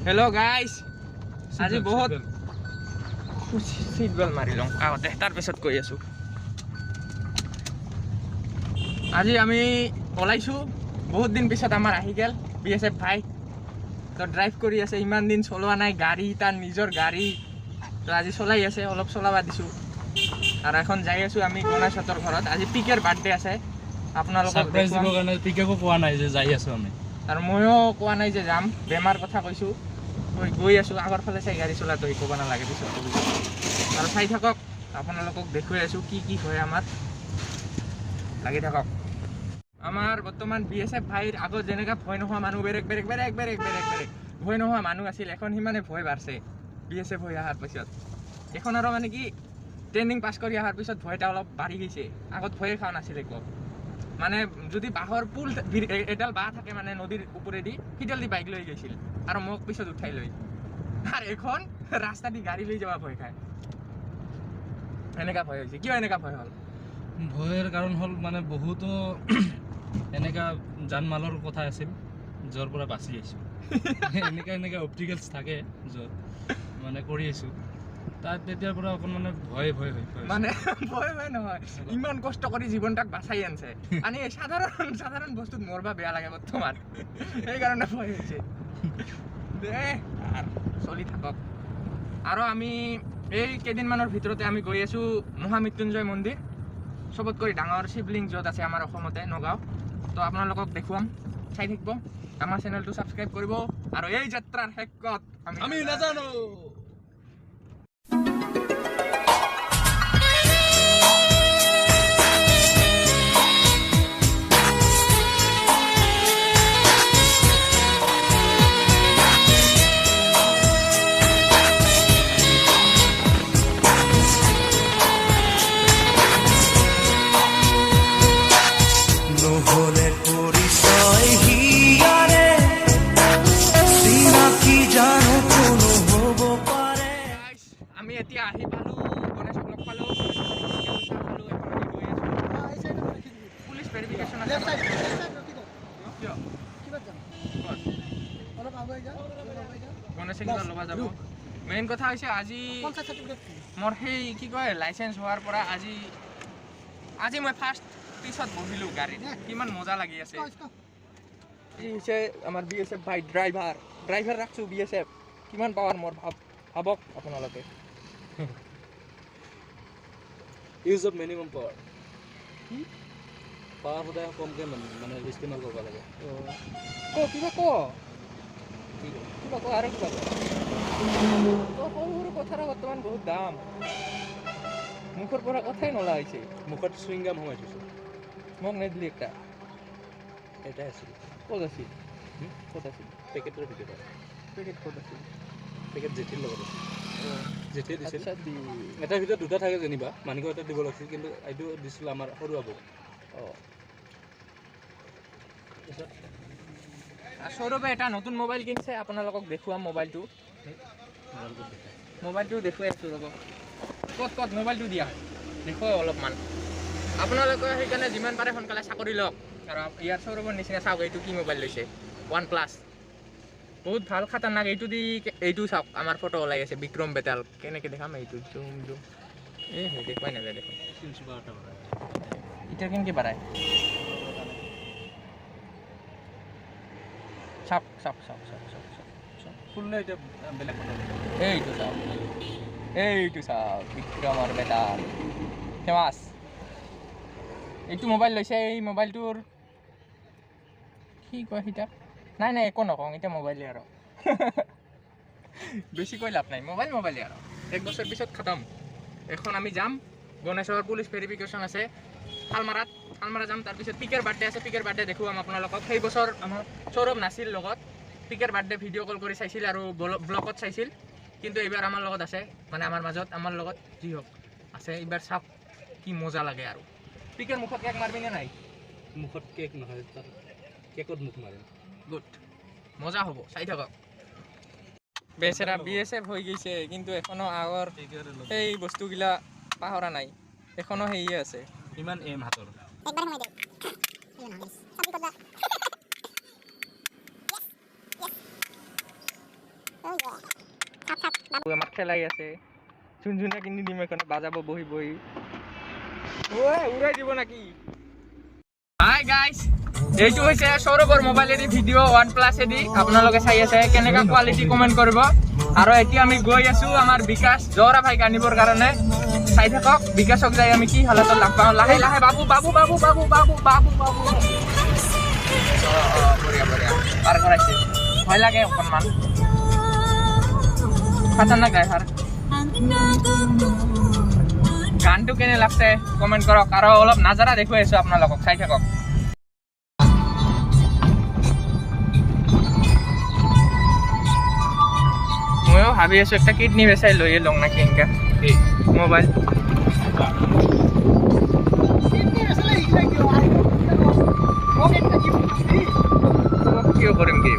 Hello' guys, আজি বহুত seat belt মাৰি লওঁ আগতে, তাৰপিছত কৈ আছোঁ। আজি আমি ওলাইছোঁ, বহুত দিন পিছত আমাৰ আহি গ'ল BSF ভাই। তো ড্ৰাইভ কৰি আছে, ইমান দিন চলোৱা নাই গাড়ী, তাৰ নিজৰ গাড়ী। তো আজি চলাই আছে, অলপ চলাব দিছোঁ। আৰু এখন যাই আছোঁ আমি গণেশহঁতৰ ঘৰত। আজি পিকেৰ বাৰ্থডে আছে, আপোনালোকক দিবৰ কাৰণে পিকেকো কোৱা নাই যে যাই আছোঁ আমি। আৰু ময়ো কোৱা নাই যে যাম, বেমাৰ কথা কৈছোঁ। গৈ আছোঁ, আগৰ ফালে চাই গাড়ী চলাটো ক'ব নালাগে, পিছত আৰু চাই থাকক, আপোনালোকক দেখুৱাই আছোঁ কি কি হয় আমাৰ। লাগি থাকক। আমাৰ বৰ্তমান BSF ভাইৰ আগত যেনেকৈ ভয় নোহোৱা মানুহ বেলেগ ভয় নোহোৱা মানুহ আছিল, এখন সিমানে ভয় বাঢ়ছে BSF হৈ অহাৰ পিছত। এখন আৰু মানে কি ট্ৰেইনিং পাছ কৰি অহাৰ পিছত ভয়টা অলপ বাঢ়ি গৈছে। আগত ভয়ে খোৱা নাছিলে একো, মানে যদি বাঁহৰ পুল এডাল বাঁহ থাকে মানে নদীৰ ওপৰেদি, সিডাল দি বাইক লৈ গৈছিল আৰু মোক পিছত উঠাই লৈ। আৰু এখন ৰাস্তা দি গাড়ী লৈ যাব ভয় খায়। এনেকা ভয় হৈছে। কিয় এনেকা ভয় হ'ল? ভয়ৰ কাৰণ হ'ল মানে বহুতো এনেকা যান মালৰ কথা আছিল, য'ৰ পৰা বাচি আহিছোঁ। এনেকা অপটিকেলছ থাকে য'ত মানে কৰি আছোঁ, তাত তেতিয়াৰ পৰা অকণ মানে ভয় মানে ভয় নহয়, ইমান কষ্ট কৰি জীৱনটাক বাচাই আনছে, আনি সাধাৰণ বস্তুত মৰবা বেয়া লাগে বৰ্তমান, সেইকাৰণে ভয় হৈছে। চলি থাকক। আৰু আমি এই কেইদিনমানৰ ভিতৰতে আমি গৈ আছোঁ মহামৃত্যুঞ্জয় মন্দিৰ, চবতকৈ ডাঙৰ শিৱলিংগ য'ত আছে আমাৰ অসমতে, নগাঁও। তো আপোনালোকক দেখুৱাম, চাই থাকিব, আমাৰ চেনেলটো ছাবস্ক্ৰাইব কৰিব। আৰু এই যাত্ৰাৰ শেষত আমি নাজানো। আমি এতিয়া আহি পালোঁ, গণেশক লগ পালোঁ, পুলিচ ভেৰিফিকেশ্যন আছে। কিয় গণেশে কিবা ল'ব যাব? মেইন কথা হৈছে আজি মোৰ সেই কি কয় লাইচেঞ্চ হোৱাৰ পৰা আজি মই ফাৰ্ষ্ট পিছত বহিলোঁ গাড়ীত, কিমান মজা লাগি আছে। ই হৈছে আমাৰ BSF ভাই, ড্ৰাইভাৰ ৰাখছোঁ BSF। কিমান পাৱাৰ মোৰ ভাবক আপোনালোকে। Use of minimum power. Power সদায় কমকৈ মানে ইষ্টেমাল কৰিব লাগে। কিবা ক আৰু কিবা সৰু কথাৰ বৰ্তমান বহুত দাম, মুখৰ পৰা কথাই নলা হৈছে। মুখত চুইংগাম সোমাই থৈছোঁ, মোক নেদিলি একটা। এটাই আছিল। ক'ত আছিল? পেকেটৰ ভিতৰত। পেকেট ক'ত আছিল? পেকেট জেঠিৰ লগত আছিল। জেঠিয়ে দিছিল। আচ্ছা, এটাৰ ভিতৰত দুটা থাকে যেনিবা, মানিকৰ এটা দিব লাগিছিল, কিন্তু এইটো দিছিল আমাৰ সৰু আবু। সৌৰভে এটা নতুন মোবাইল কিনিছে, আপোনালোকক দেখুৱাম মোবাইলটো দেখুৱাই আছোঁ ৰ'ব। ক'ত মোবাইলটো দিয়া দেখুৱাই অলপমান আপোনালোকে, সেইকাৰণে যিমান পাৰে সোনকালে চাকৰি লওক। আৰু ইয়াৰ সৌৰভৰ নিচিনা চাওক, এইটো কি মোবাইল লৈছে, OnePlus, বহুত ভাল খাতাৰনাক। এইটো চাওক, আমাৰ ফটো ওলাই আছে, বিক্ৰম বেতাল। কেনেকৈ দেখাম এইটো? জুম দেখুৱাই নাযায় দেখোন। এতিয়া কেনেকৈ বাঢ়ায়? চাওক খুললে এতিয়া বেলেগ কথা। এইটো চাওক বিক্ৰমৰ বেতাল, ফেমাছ। এইটো মোবাইল লৈছে, এই মোবাইলটোৰ কি কয় সিতা? নাই একো নকওঁ, এতিয়া মোবাইলে আৰু বেছি কৈ লাভ নাই, মোবাইলে আৰু 1 বছৰ পিছত খতম। এখন আমি যাম, গণেশৰ পুলিচ ভেৰিফিকেশ্যন আছে, শালমাৰা যাম। তাৰপিছত পিকেৰ বাৰ্থডে আছে, পিকেৰ বাৰ্থডে দেখুৱাম আপোনালোকক। সেই বছৰ আমাৰ সৌৰভ নাছিল লগত, পিকেৰ বাৰ্থডে ভিডিঅ' কল কৰি চাইছিল আৰু ব্লগত চাইছিল, কিন্তু এইবাৰ আমাৰ লগত আছে, মানে আমাৰ মাজত, আমাৰ লগত যি হওক আছে। এইবাৰ চাওক কি মজা লাগে। আৰু পিকেৰ মুখত কেক মাৰবিনে নাই? মুখত কেক নহয়, তাৰ কেকত মুখ মাৰিম। গুড, মজা হ'ব, চাই থাকক। বেচেৰা BSF হৈ গৈছে, কিন্তু এখনো আগৰ সেই বস্তুগিলা পাহৰা নাই, এখনো সেয়ে আছে। ইমান এম হাতৰ আমার খেলাই আছে ঝুনঝুনা কিনি দিম এখন বাজাব বহি বহি উড়াই দিব নাকি হাই গাইস এইটো হৈছে সৌৰভৰ মোবাইলেদি ভিডিঅ' OnePlus এদি আপোনালোকে চাই আছে কেনেকা কোৱালিটি কমেণ্ট কৰিব আৰু এতিয়া আমি গৈ আছো আমাৰ বিকাশ জোৰা ভাইক আনিবৰ কাৰণে চাই থাকক বিকাশক যাই আমি কি হালতত লাগ পাওঁ লাহে লাহে বাবু বাবু বাবু বাবু বাবু বাবু বাবু বঢ়িয়া বঢ়িয়া পাৰ কৰাইছে ভয় লাগে অকণমান খাতাৰনাক ড্ৰাইভাৰ গানটো কেনে লাগছে কমেণ্ট কৰক আৰু অলপ নাজাৰা দেখুৱাই আছো আপোনালোকক চাই থাকক ময়ো ভাবি আছো একটা কিডনি বেচাই লৈয়ে লওঁ নাকি এনেকা মোবাইল কিয় কৰিম কি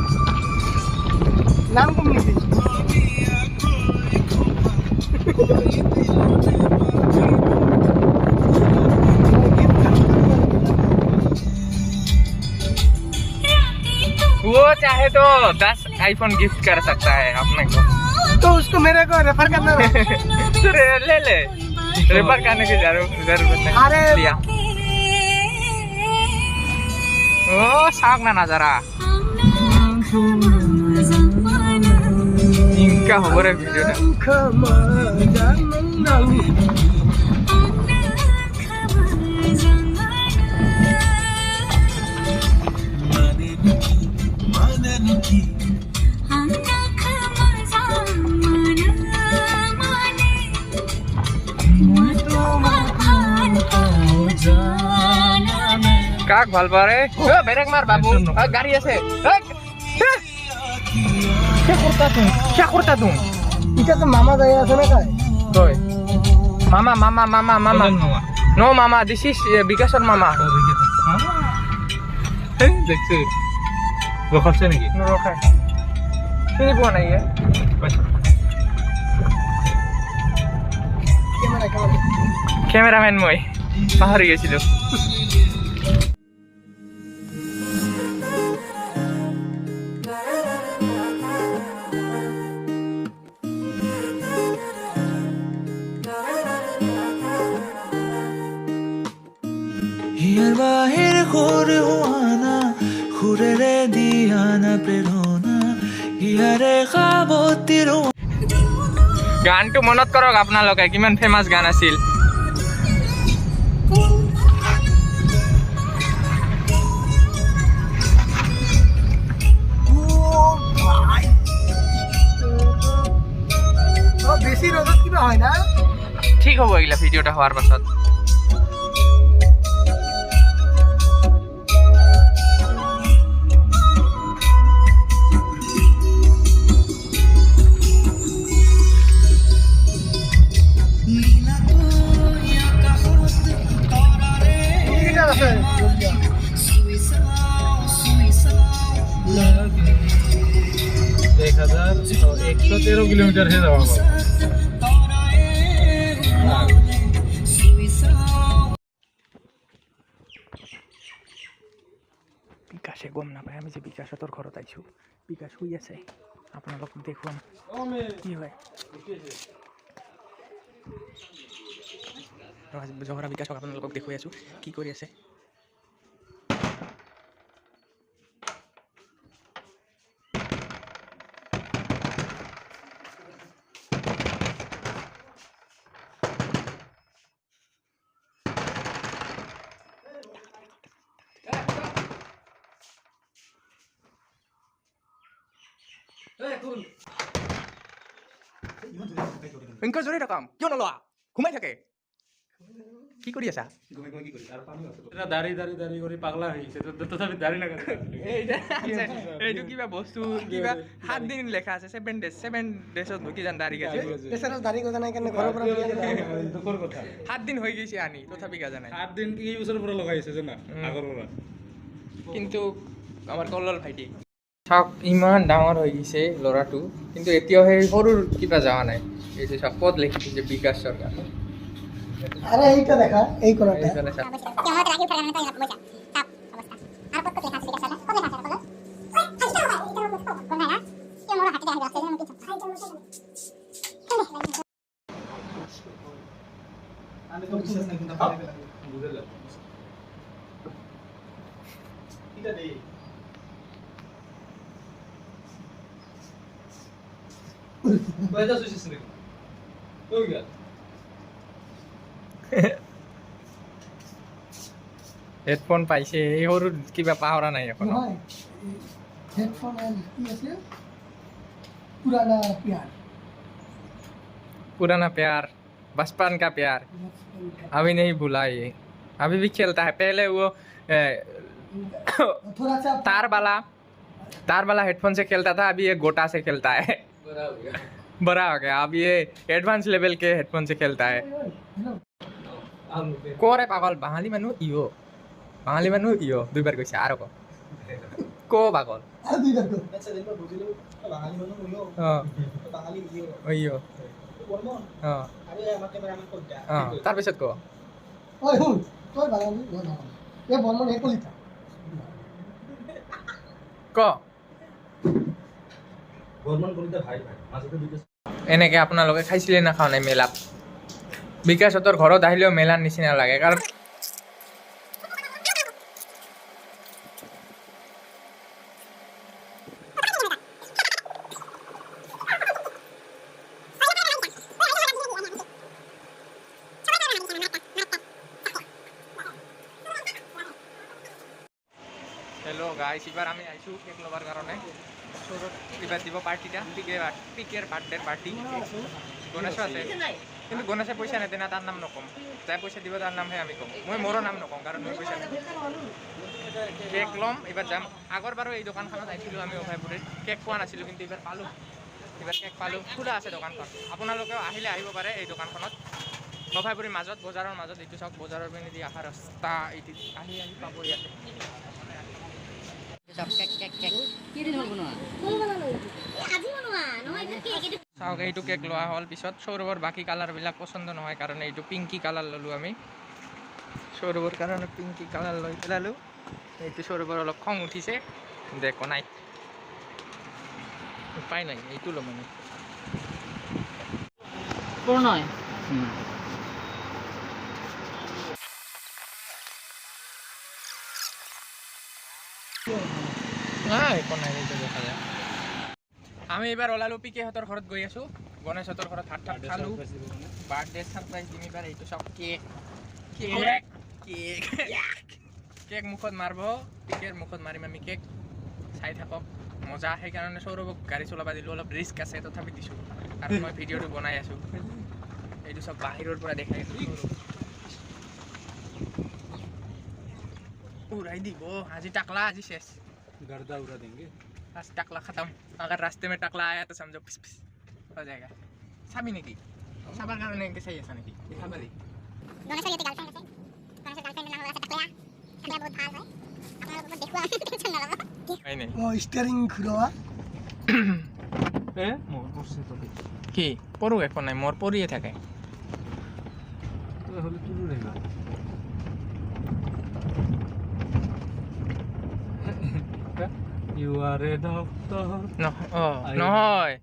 নাম কম নেকি वो चाहे तो 10 आईफोन गिफ्ट कर सकता है अपने को तो उसको मेरे को रेफर करना है। तो ले ले रेफर करने की जरूरत नहीं अरे लिया ओ साग ना नजारा इनका खबर है वीडियो কাক ভাল পারে বেরেক মার বাবু গাড়ি আছে क्या करता तुम इटा तो मामा गया আছে না কাই তোই মামা মামা মামা মামা নো মামা দিস ইজ বিকাশৰ মামা দেখছে ৰখাচ্ছে নাকি নৰখাই চিনি পোৱা নাই ক্যামেৰাম্যান মই পাহৰি গৈছিলো হিয়াৰ বাহিৰ ঘুৰে হুয়ানা ঘুৰে ৰে দিয়ানা প্ৰেৰণা হিয়াৰে খাবতিৰ গানটো মনত কৰক আপোনালোকে কিমান ফেমাস গান আছিল তো বেশি ৰোদত কিবা হয় না ঠিক হ'ব এইগিলা ভিডিঅ'টা হোৱাৰ পাছত কিটা আছে 1113 কিলোমিটাৰ হে যাওয়া বিকাশে গম নাপায় আমি যে বিকাশৰ ঘৰত আহিছোঁ বিকাশ শুই আছে আপোনালোকক দেখুৱাম কি হয় জহৰা বিকাশক আপোনালোকক দেখুৱাই আছোঁ কি কৰি আছে ইনকা জোৰে ৰাখাম কিয় নলোৱা ঘুমাই থাকে কি কৰি আছা এটা দাড়ি দাড়ি দাড়ি কৰি পাগলা হৈ গৈছে তথাপি দাড়ি নাকাটে এইটো কিবা বস্তু কিবা 7 দিন লেখা আছে 7 ডেজত কি জান দাড়ি গাছে এছাড়া দাড়ি কথা নাই কেনে ঘৰৰ পৰা দুখৰ কথা 7 দিন হৈ গৈছে আনি তথাপি গাজা নাই 8 দিন কি বছৰৰ পৰা লগাইছে জানা আগৰ পৰা কিন্তু আমাৰ কলল ভাইটি চাওক ইমান ডাঙৰ হৈ গৈছে ল'ৰাটো কিন্তু এতিয়াও সেই সৰুৰ কিবা যোৱা নাই এই যে চাওক পদ লিখি দিছে বিকাশ চৰকাৰ আৰে এইটা দেখা এই কোনটা এইফালে চাওক আৰ কত লেখা আছে হেডফোন পাইছে এই সৰু কিবা পাহৰা নাই এখন নহয় হেডফোন কি আছে পুৰানা প্যাৰ पुराना प्यार बचपन का प्यार अभी नहीं भूला ये अभी भी खेलता है पहले वो थोड़ा सा तार वाला हेडफोन से खेलता था अभी ये गोटा से खेलता है बड़ा हो गया अब ये एडवांस लेवल के हेडफोन से खेलता है कोरे पागल बाঙালি মানুহ ইয়ো দুইবাৰ কৈছে আৰু ক পাগল আৰু দুইটা তো ইয়ো তাৰপিছত ক ওই হুন তোর বাঙালি না এ বর্মন এ কলিতা ক এনেকে আপোনালোকে খাইছিলে না খাওঁ নাই মেলাত বিকাশহঁতৰ ঘৰত আহিলেও মেলাৰ নিচিনা লাগে কাৰণ হেল্ল' গাইছ এবাৰ আমি আহিছোঁ কেক ল'বৰ কাৰণে এবাৰ দিব পাৰ্টিটা পিকেৰ বাৰ্থডেৰ পাৰ্টি গণেশো আছে কিন্তু গণেশে পইচা নেদে না তাৰ নাম নক'ম যাই পইচা দিব তাৰ নামহে আমি ক'ম মই মোৰো নাম নকওঁ কাৰণ মই পইচা নেদে কেক ল'ম এইবাৰ যাম আগৰ বাৰু এই দোকানখনত আহিছিলোঁ আমি অভয়পুৰীত কেক পোৱা নাছিলোঁ কিন্তু এইবাৰ পালোঁ এইবাৰ কেক পালোঁ খোলা আছে দোকানখন আপোনালোকেও আহিলে আহিব পাৰে এই দোকানখনত অভয়পুৰীৰ মাজত বজাৰৰ মাজত এইটো চাওক বজাৰৰ পিনেদি অহা ৰাস্তা এইটো আহি পাব ইয়াতে চাওক এইটো কেক লোৱা হ'ল পিছত সৌৰভৰ বাকী কালাৰবিলাক পচন্দ নহয় কাৰণে এইটো পিংকি কালাৰ ল'লোঁ আমি সৌৰভৰ কাৰণে পিংকি কালাৰ লৈ পেলালোঁ এইটো সৌৰভৰ অলপ খং উঠিছে দেখো নাই উপায় নাই এইটো ল'ম আমি নহয় একো নাই এইটো দেখা যায় আমি এইবাৰ ওলালোঁ পিকেহঁতৰ ঘৰত গৈ আছোঁ গণেশহঁতৰ ঘৰত ভাত খালোঁ বাৰ্থডে ছাৰপ্ৰাইজ দিম এইবাৰ এইটো চাওক কেক কেক মুখত মাৰিব পিকেৰ মুখত মাৰিম আমি কেক চাই থাকক মজা সেইকাৰণে সৌৰভক গাড়ী চলাব দিলোঁ অলপ ৰিস্ক আছে তথাপি দিছোঁ আৰু মই ভিডিঅ'টো বনাই আছোঁ এইটো চব বাহিৰৰ পৰা দেখাই আছোঁ उड़ाई दी वो आज ही टकला आज ही शेष गर्दा उड़ा देंगे आज टकला खत्म अगर रास्ते में टकला आया तो समझो पिस पिस हो जाएगा साबी नहीं की साबर कारण नहीं सही ऐसा नहीं की दिखा बड़ी दोनों से ये गर्लफ्रेंड है दोनों से गर्लफ्रेंड ना होगा से टकला टकला बहुत भाल है अपना लोग को देखो टेंशन ना लगा नहीं नहीं ও স্টিয়ারিং ঘুরোয়া এ মোর করছে তো কি পড়ু এখন নাই মোর পড়িয়ে থাকে হলে তুলু রে না You are a doctor. No, নহয়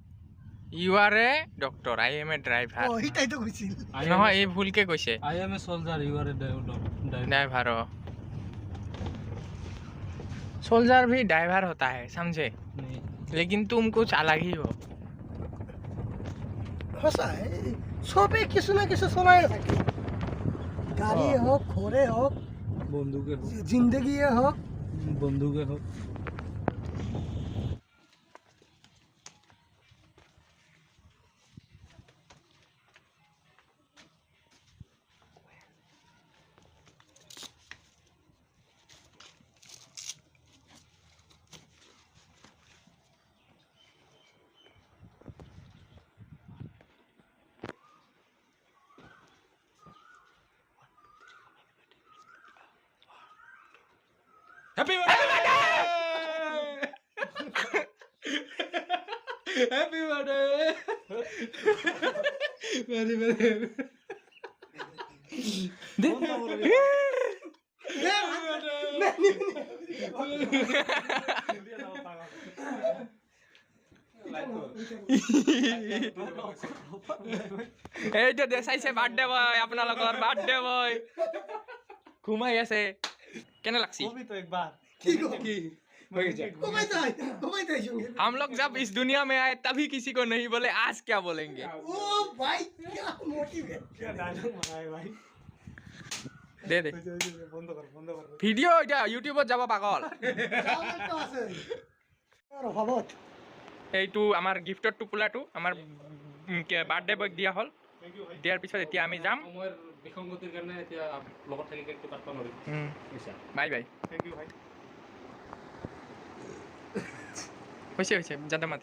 you are a doctor I am a driver ও এটাই তো কইছিল নহয় এই ভুলকে কৈছে I am a soldier. You are a driver. Driver soldier भी ड्राइवर होता है समझे नहीं लेकिन तुम कुछ अलग ही हो সঁচাই সবে কিছু না কিছু চলাই থাকে গাড়ি হোক ঘোড়ে হোক বন্দুকে হোক জিন্দগিয়ে হোক বন্দুকে হোক happy birthday happy birthday very very they এইটো চাইছে বাৰ্থডে বয় আপোনালোকৰ বাৰ্থডে বয় ঘুমাই আছে কেনে লাগছি কি घुमाई था हम लोग जब इस दुनिया में आए तभी किसी को नहीं बोले आज क्या बोलेंगे ओ भाई क्या मोटिवेट क्या डायलॉग मारा है भाई दे दे বন্ধ কর ভিডিও এটা ইউটিউবত যাব পাগল और हबत এইটো আমাৰ গিফটৰ টোপোলাটো আমাৰ বাৰ্থডে বয়ক দিয়া হ'ল দিয়াৰ পিছত এতিয়া আমি যাম সময়ৰ বিসংগতিৰ কাৰণে এতিয়া লগত থাকি কেকটো কাটব নোৱাৰিম বাই বাই থ্যাংক ইউ ভাই হৈছে যাতে মাত